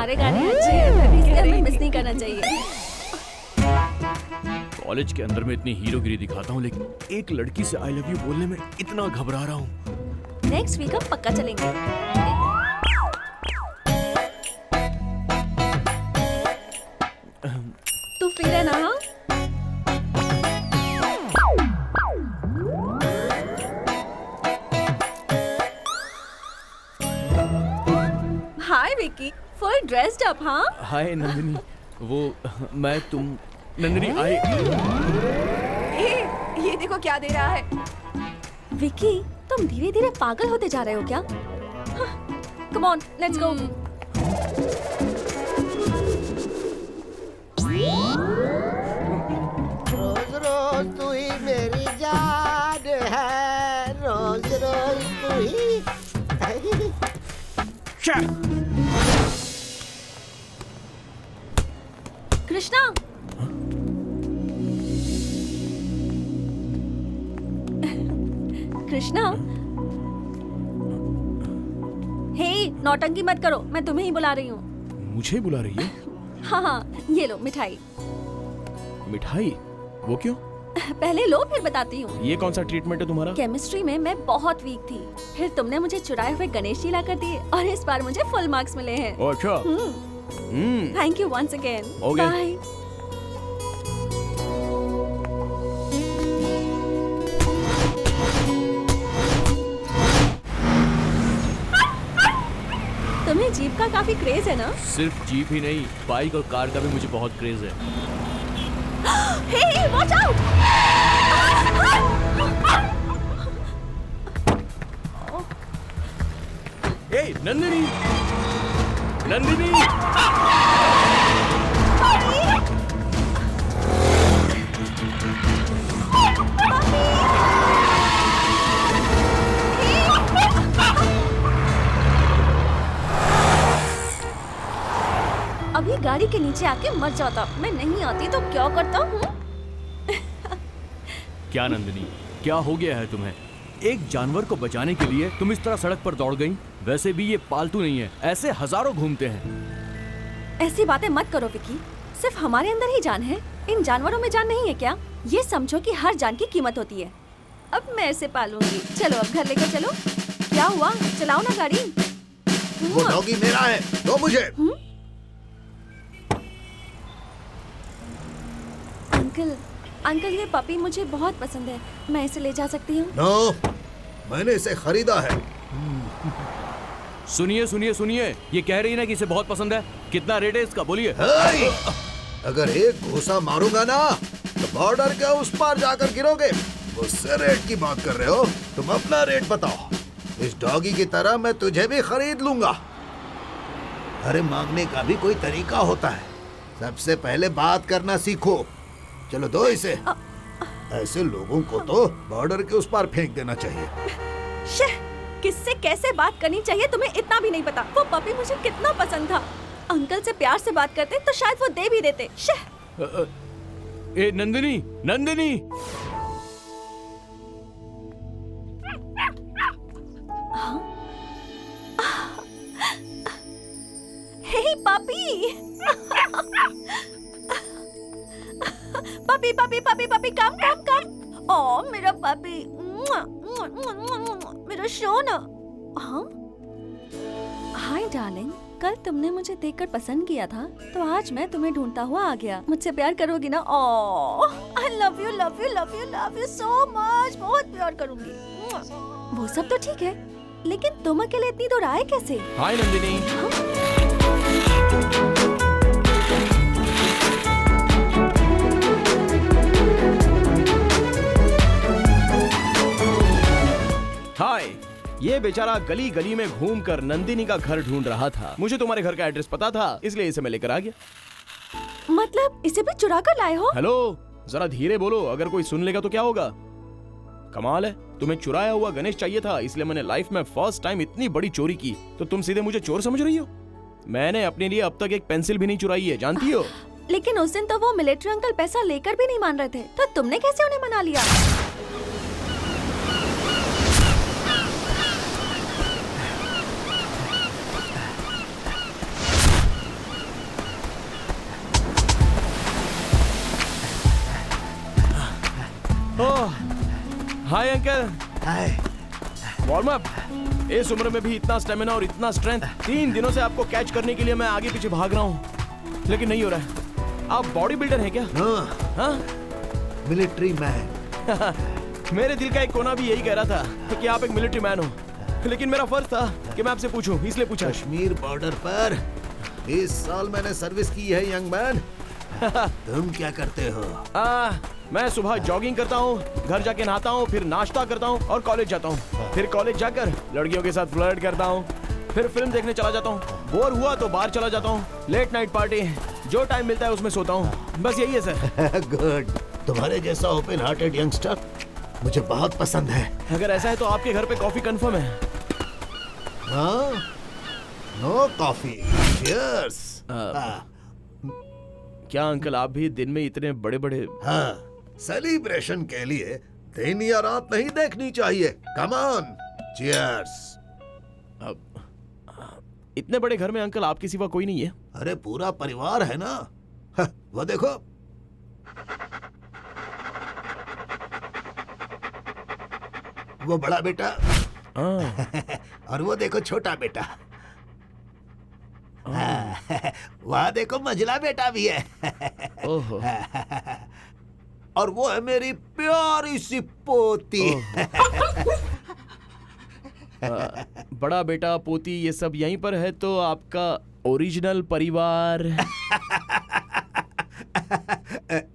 सारे गाने अच्छे हैं, तभी इसलिए हमें मिस नहीं करना चाहिए। कॉलेज के अंदर में इतनी हीरोगिरी दिखाता हूँ, लेकिन एक लड़की से आई लव यू बोलने में इतना घबरा रहा हूँ। नेक्स्ट वीक हम पक्का चलेंगे। तू फ्री रहना। हाँ, हाय विकी, फुल ड्रेस्ड अप। हाँ, हाय नंदिनी, वो मैं तुम नंदिनी आई। ये देखो क्या दे रहा है। विकी तुम धीरे धीरे पागल होते जा रहे हो क्या? Come on, let's go. रोज रोज तू ही मेरी जान है, रोज रोज तू ही। कृष्णा, कृष्णा, हे नौटंकी मत करो, मैं तुम्हें ही बुला रही हूँ। मुझे बुला रही है? हाँ हाँ, ये लो मिठाई। मिठाई? वो क्यों? पहले लो फिर बताती हूँ। ये कौन सा ट्रीटमेंट है तुम्हारा? केमिस्ट्री में मैं बहुत वीक थी, फिर तुमने मुझे चुराए हुए गणेश जी ला कर दिए और इस बार मुझे फुल मार्क्स मिले हैं। ओह अच्छा। Thank you once again. Okay. Bye. तुम्हें जीप का काफी क्रेज है ना? सिर्फ जीप ही नहीं, बाइक और कार का भी मुझे बहुत क्रेज है। हे वॉच आउट! ए नंदिनी, नंदिनी! अभी गाड़ी के नीचे आके मर जाता, मैं नहीं आती तो क्या करता हूँ? क्या नंदिनी, क्या हो गया है तुम्हें? एक जानवर को बचाने के लिए तुम इस तरह सड़क पर दौड़ गई। वैसे भी ये पालतू नहीं है, ऐसे हजारों घूमते हैं। ऐसी बातें मत करो विकी, सिर्फ हमारे अंदर ही जान है, इन जानवरों में जान नहीं है क्या? ये समझो कि हर जान की कीमत होती है। अब मैं इसे पालूंगी। चलो अब घर लेकर चलो। क्या हुआ, चलाओ ना गाड़ी। वो डॉगी मेरा है, दो मुझे। अंकल, अंकल ये पपी मुझे बहुत पसंद है, मैं इसे ले जा सकती हूँ? नो, मैंने इसे खरीदा है। सुनिए सुनिए सुनिए, ये कह रही है ना कि इसे बहुत पसंद है। कितना रेट है इसका, बोलिए। अगर एक घूसा मारूंगा ना तो बॉर्डर के उस पार जाकर गिरोगे। मुझसे रेट की बात कर रहे हो? तुम अपना रेट बताओ। इस डॉगी की तरह मैं तुझे भी खरीद लूंगा। अरे मांगने का भी कोई तरीका होता है, सबसे पहले बात करना सीखो। चलो दो इसे। ऐसे लोगों को तो बॉर्डर के उस पार फेंक देना चाहिए। शह, किससे कैसे बात करनी चाहिए तुम्हें इतना भी नहीं पता। वो पपी मुझे कितना पसंद था, अंकल से प्यार से बात करते तो शायद वो दे भी देते। शह। ए Nandini, Nandini! Hey puppy! Puppy puppy puppy puppy, come come come. ओ मेरा पपी, मेरा सोना। हाँ, हाय डार्लिंग, कल तुमने मुझे देखकर पसंद किया था, तो आज मैं तुम्हें ढूंढता हुआ आ गया। मुझसे प्यार करोगी ना? Oh, I love you love you love you love you so much. बहुत प्यार करूंगी। वो सब तो ठीक है, लेकिन तुम अकेले इतनी दूर आए कैसे? हाय नंदिनी। हाय, ये बेचारा गली गली में घूमकर नंदिनी का घर ढूंढ रहा था। मुझे तुम्हारे घर का एड्रेस पता था, इसलिए इसे मैं लेकर आ गया। मतलब इसे भी चुरा कर लाए हो? हेलो, जरा धीरे बोलो, अगर कोई सुन लेगा तो क्या होगा। कमाल है, तुम्हें चुराया हुआ गणेश चाहिए था, इसलिए मैंने लाइफ में फर्स्ट टाइम इतनी बड़ी चोरी की। तो तुम सीधे मुझे चोर समझ रही हो? मैंने अपने लिए अब तक एक पेंसिल भी नहीं चुराई है, जानती हो? लेकिन उस दिन तो वो मिलिट्री अंकल पैसा लेकर भी नहीं मान रहे थे, तो तुमने कैसे उन्हें मना लिया? Hi uncle. Hi. Warm up. इस उम्र में भी इतना स्टेमिना और इतना स्ट्रेंथ। 3 दिनों से आपको कैच करने के लिए मैं आगे पीछे भाग रहा हूँ, लेकिन नहीं हो रहा है। आप बॉडी बिल्डर हैं क्या? हाँ, मिलिट्री मैन। मेरे दिल का एक कोना भी यही कह रहा था कि आप एक मिलिट्री मैन हो, लेकिन मेरा फर्ज था कि मैं आपसे पूछूं, इसलिए पूछा। कश्मीर बॉर्डर पर 20 साल मैंने सर्विस की है यंग मैन। तुम क्या करते हो? मैं सुबह जॉगिंग करता हूँ, घर जाके नहाता हूँ, फिर नाश्ता करता हूँ और कॉलेज जाता हूँ। फिर कॉलेज जाकर लड़कियों के साथ फ्लर्ट करता हूँ, फिर फिल्म देखने चला जाता हूँ। बोर हुआ तो बाहर चला जाता हूँ, लेट नाइट पार्टी, जो टाइम मिलता है उसमें सोता हूँ। बस यही है सर। गुड। तुम्हारे जैसा ओपन हार्टेड यंगस्टर मुझे बहुत पसंद है। अगर ऐसा है तो आपके घर पे कॉफी कंफर्म है। हाँ, नो कॉफी। चीयर्स। क्या अंकल आप भी दिन में इतने बड़े बड़े? हाँ, सेलिब्रेशन के लिए दिन या रात नहीं देखनी चाहिए। Come on, cheers. इतने बड़े घर में अंकल आपके सिवा कोई नहीं है? अरे पूरा परिवार है ना। वो देखो, वो बड़ा बेटा और वो देखो छोटा बेटा। वहाँ देखो मंझला बेटा भी है। ओहो। और वो है मेरी प्यारी सी पोती। बड़ा बेटा पोती ये सब यहीं पर है तो आपका ओरिजिनल परिवार?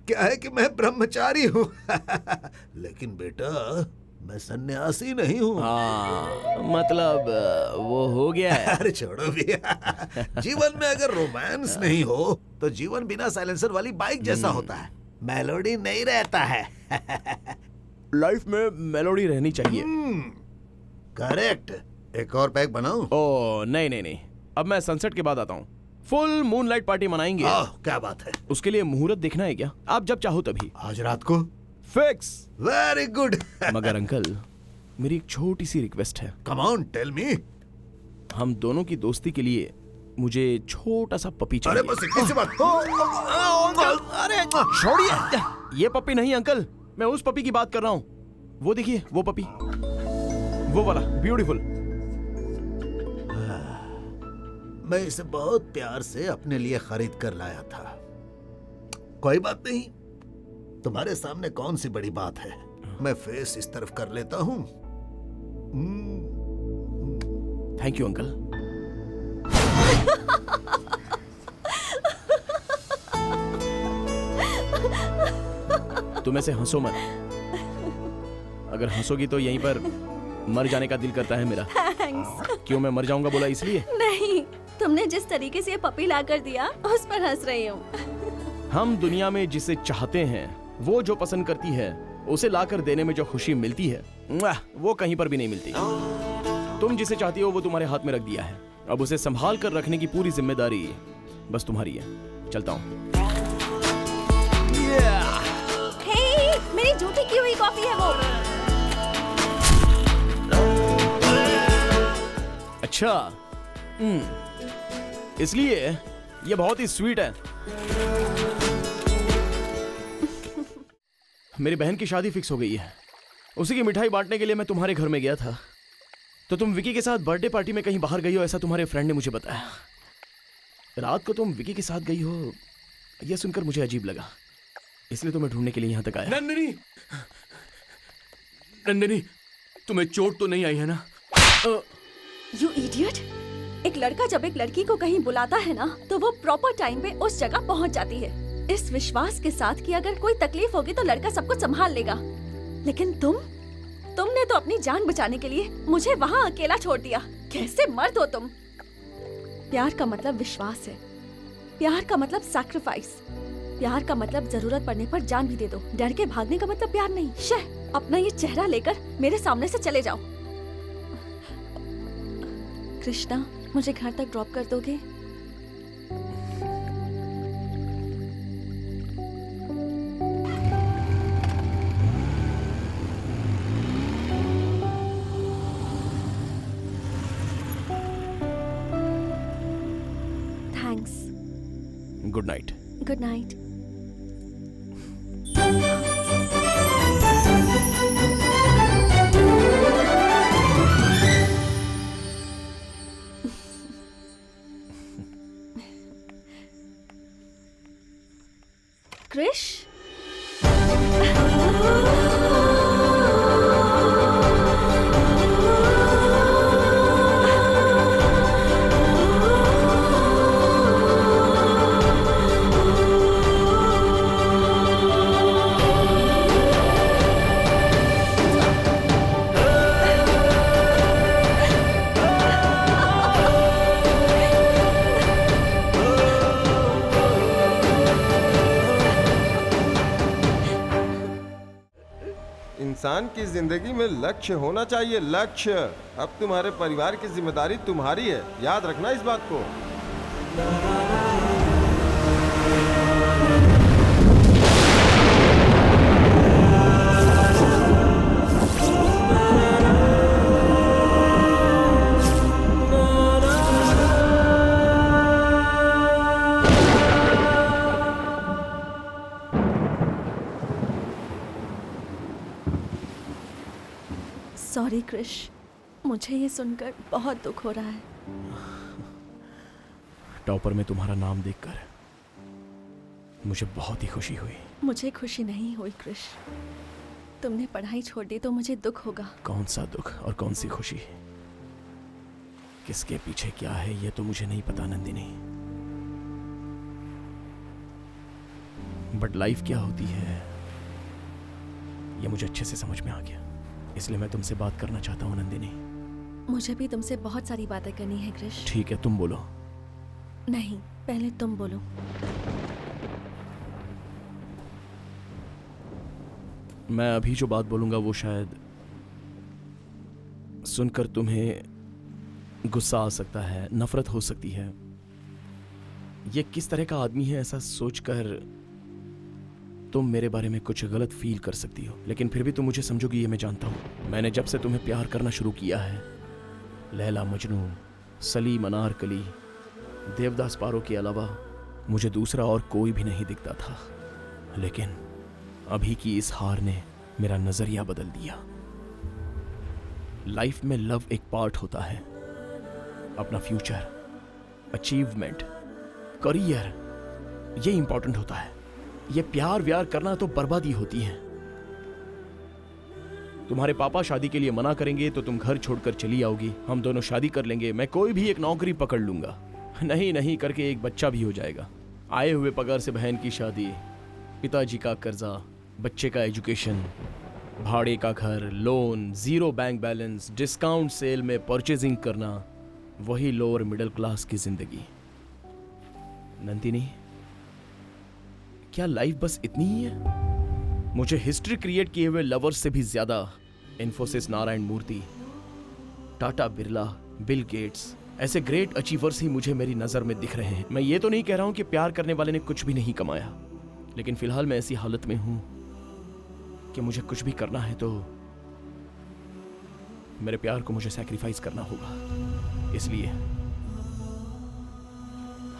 क्या है कि मैं ब्रह्मचारी हूँ। लेकिन बेटा मैं सन्यासी नहीं हूँ। मतलब वो हो गया है। अरे छोड़ो भैया। जीवन में अगर रोमांस नहीं हो तो जीवन बिना साइलेंसर वाली बाइक जैसा होता है, मेलोडी नहीं रहता है। लाइफ में मेलोडी रहनी चाहिए। करेक्ट। एक और पैक बनाऊं? ओह नहीं नहीं नहीं, अब मैं सनसेट के बाद आता हूँ। फुल मूनलाइट पार्टी मनाएंगे। क्या बात है। उसके लिए मुहूर्त देखना है क्या? आप जब चाहो तभी। आज रात को? फिक्स। Very good. मगर अंकल मेरी एक छोटी सी रिक्वेस्ट है। Come on, tell me. हम दोनों की दोस्ती के लिए मुझे छोटा सा पपी चाहिए। अरे बस इतनी सी बात। अरे छोड़िए, ये पपी नहीं अंकल, मैं उस पपी की बात कर रहा हूँ। वो देखिए वो पपी, वो वाला ब्यूटीफुल। मैं इसे बहुत प्यार से अपने लिए खरीद कर लाया था। कोई बात नहीं, तुम्हारे सामने कौन सी बड़ी बात है। मैं फेस इस तरफ कर लेता हूँ। Thank you uncle. तुम ऐसे हंसो मत, अगर हंसोगी तो यहीं पर मर जाने का दिल करता है मेरा। थैंक्स। क्यों मैं मर जाऊंगा बोला इसलिए? नहीं, तुमने जिस तरीके से ये पपी ला कर दिया उस पर हंस रही हूँ। हम दुनिया में जिसे चाहते हैं, वो जो पसंद करती है, उसे लाकर देने में जो खुशी मिलती है वो कहीं पर भी नहीं मिलती। तुम जिसे चाहती हो वो तुम्हारे हाथ में रख दिया है, अब उसे संभाल कर रखने की पूरी जिम्मेदारी बस तुम्हारी है। चलता हूँ। हे, मेरी जूठी की हुई कॉफी है वो। अच्छा, इसलिए ये बहुत ही स्वीट है। मेरी बहन की शादी फिक्स हो गई है, उसी की मिठाई बांटने के लिए मैं तुम्हारे घर में गया था, तो तुम विकी के साथ बर्थडे पार्टी में कहीं बाहर गई हो ऐसा तुम्हारे फ्रेंड ने मुझे बताया। रात को तुम विकी के साथ गई हो यह सुनकर मुझे अजीब लगा, इसलिए तुम्हें ढूंढने के लिए यहाँ तक आया। नंदिनी, नंदिनी, तुम्हें चोट तो नहीं आई है ना? You idiot! एक लड़का जब एक लड़की को कहीं बुलाता है ना, तो वो प्रॉपर टाइम पे उस जगह पहुंच जाती है, इस विश्वास के साथ कि अगर कोई तकलीफ होगी तो लड़का सब कुछ संभाल लेगा। लेकिन तुमने तो अपनी जान बचाने के लिए मुझे वहाँ अकेला छोड़ दिया। कैसे मर्द हो तुम? प्यार का मतलब विश्वास है, प्यार का मतलब सैक्रिफाइस, प्यार का मतलब जरूरत पड़ने पर जान भी दे दो। डर के भागने का मतलब प्यार नहीं। शह, अपना ये चेहरा लेकर मेरे सामने से चले जाओ। कृष्णा, मुझे घर तक ड्रॉप कर दोगे? Thanks. Good night. Good night. इंसान की जिंदगी में लक्ष्य होना चाहिए, लक्ष्य। अब तुम्हारे परिवार की जिम्मेदारी तुम्हारी है, याद रखना इस बात को। सॉरी क्रिश, मुझे ये सुनकर बहुत दुख हो रहा है। टॉपर में तुम्हारा नाम देखकर मुझे बहुत ही खुशी हुई। मुझे खुशी नहीं हुई क्रिश, तुमने पढ़ाई छोड़ दी तो मुझे दुख होगा। कौन सा दुख और कौन सी खुशी, किसके पीछे क्या है ये तो मुझे नहीं पता नंदिनी, बट लाइफ क्या होती है ये मुझे अच्छे से समझ में आ गया, इसलिए मैं तुमसे बात करना चाहता हूँ नंदिनी। मुझे भी तुमसे बहुत सारी बातें करनी है क्रिश। ठीक है, तुम बोलो। नहीं, पहले तुम बोलो। मैं अभी जो बात बोलूंगा वो शायद सुनकर तुम्हें गुस्सा आ सकता है, नफरत हो सकती है। ये किस तरह का आदमी है ऐसा सोचकर तुम मेरे बारे में कुछ गलत फील कर सकती हो, लेकिन फिर भी तुम मुझे समझोगी ये मैं जानता हूं। मैंने जब से तुम्हें प्यार करना शुरू किया है, लैला मजनू, सलीम अनारकली, देवदास पारो के अलावा मुझे दूसरा और कोई भी नहीं दिखता था, लेकिन अभी की इस हार ने मेरा नजरिया बदल दिया। लाइफ में लव एक पार्ट होता है, अपना फ्यूचर, अचीवमेंट, करियर, ये इंपॉर्टेंट होता है। ये प्यार व्यार करना तो बर्बादी होती है। तुम्हारे पापा शादी के लिए मना करेंगे तो तुम घर छोड़कर चली आओगी, हम दोनों शादी कर लेंगे, मैं कोई भी एक नौकरी पकड़ लूंगा, नहीं नहीं करके एक बच्चा भी हो जाएगा, आए हुए पगार से बहन की शादी, पिताजी का कर्जा, बच्चे का एजुकेशन, भाड़े का घर, loan, zero bank balance, discount sale में परचेजिंग करना, वही लोअर मिडिल क्लास की जिंदगी। नंदिनी, क्या लाइफ बस इतनी ही है? मुझे हिस्ट्री क्रिएट किए हुए लवर्स से भी ज्यादा इन्फोसिस नारायण मूर्ति, टाटा बिरला, बिल गेट्स, ऐसे ग्रेट अचीवर्स ही मुझे मेरी नजर में दिख रहे हैं। मैं ये तो नहीं कह रहा हूं कि प्यार करने वाले ने कुछ भी नहीं कमाया, लेकिन फिलहाल मैं ऐसी हालत में हूं कि मुझे कुछ भी करना है तो मेरे प्यार को मुझे सैक्रिफाइस करना होगा। इसलिए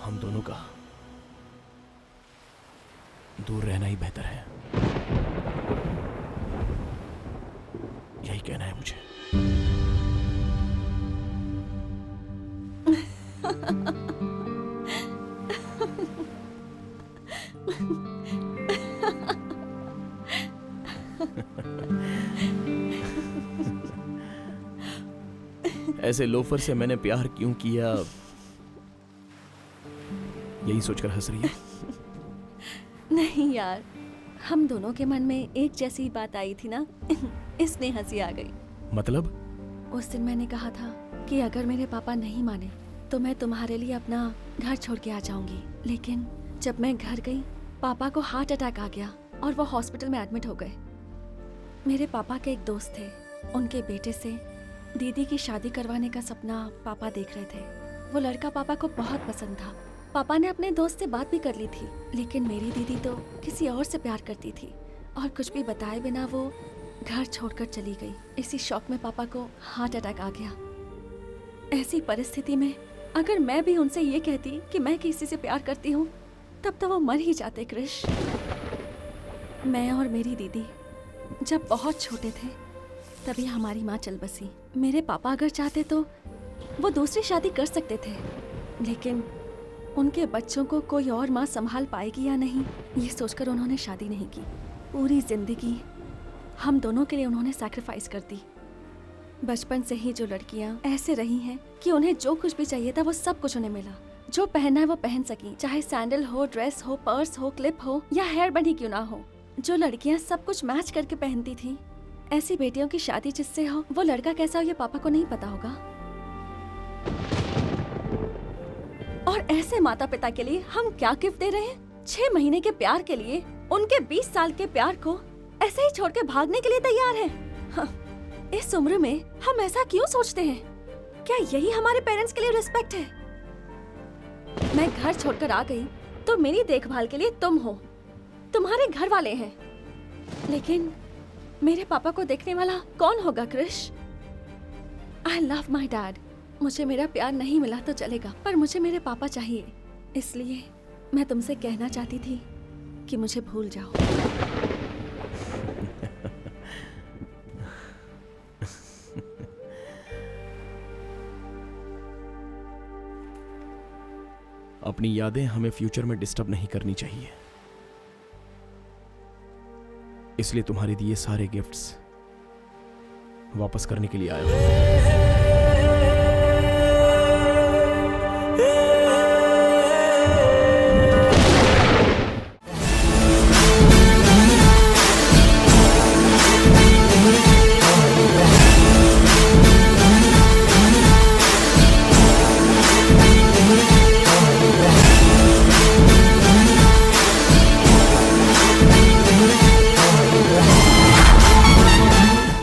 हम दोनों का दूर रहना ही बेहतर है, यही कहना है मुझे। ऐसे लोफर से मैंने प्यार क्यों किया, यही सोचकर हंस रही है? नहीं यार, हम दोनों के मन में एक जैसी बात आई थी ना, इसने हंसी आ गई। मतलब? उस दिन मैंने कहा था कि अगर मेरे पापा नहीं माने तो मैं तुम्हारे लिए अपना घर छोड़ के आ जाऊंगी, लेकिन जब मैं घर गई पापा को हार्ट अटैक आ गया और वो हॉस्पिटल में एडमिट हो गए। मेरे पापा के एक दोस्त थे, उनके बेटे से दीदी की शादी करवाने का सपना पापा देख रहे थे। वो लड़का पापा को बहुत पसंद था। पापा ने अपने दोस्त से बात भी कर ली थी, लेकिन मेरी दीदी तो किसी और से प्यार करती थी और कुछ भी बताए बिना वो घर छोड़कर चली गई। इसी शौक में पापा को हार्ट अटैक आ गया। ऐसी परिस्थिति में अगर मैं भी उनसे ये कहती कि मैं किसी से प्यार करती हूँ, तब तो वो मर ही जाते क्रिश। मैं और मेरी दीदी जब बहुत छोटे थे तभी हमारी माँ चल बसी। मेरे पापा अगर चाहते तो वो दूसरी शादी कर सकते थे, लेकिन उनके बच्चों को कोई और माँ संभाल पाएगी या नहीं, ये सोचकर उन्होंने शादी नहीं की। पूरी जिंदगी हम दोनों के लिए उन्होंने सैक्रिफाइस कर दी। बचपन से ही जो लड़कियाँ ऐसे रही हैं कि उन्हें जो कुछ भी चाहिए था वो सब कुछ उन्हें मिला। जो पहनना है वो पहन सकी, चाहे सैंडल हो, ड्रेस हो, पर्स हो, क्लिप हो या हेयर बंड ही क्यों ना हो। जो लड़कियाँ सब कुछ मैच करके पहनती थी, ऐसी बेटियों की शादी जिससे हो, वो लड़का कैसा हो ये पापा को नहीं पता होगा। और ऐसे माता पिता के लिए हम क्या गिफ्ट दे रहे हैं? 6 महीने के प्यार के लिए उनके 20 साल के प्यार को ऐसे ही छोड़ के भागने के लिए तैयार है। हाँ, इस उम्र में हम ऐसा क्यों सोचते हैं? क्या यही हमारे पेरेंट्स के लिए रिस्पेक्ट है? मैं घर छोड़कर आ गई तो मेरी देखभाल के लिए तुम हो, तुम्हारे घर वाले हैं, लेकिन मेरे पापा को देखने वाला कौन होगा Krish? I love my dad. मुझे मेरा प्यार नहीं मिला तो चलेगा, पर मुझे मेरे पापा चाहिए। इसलिए मैं तुमसे कहना चाहती थी कि मुझे भूल जाओ। अपनी यादें हमें फ्यूचर में डिस्टर्ब नहीं करनी चाहिए, इसलिए तुम्हारे दिए सारे गिफ्ट्स वापस करने के लिए आया हूं।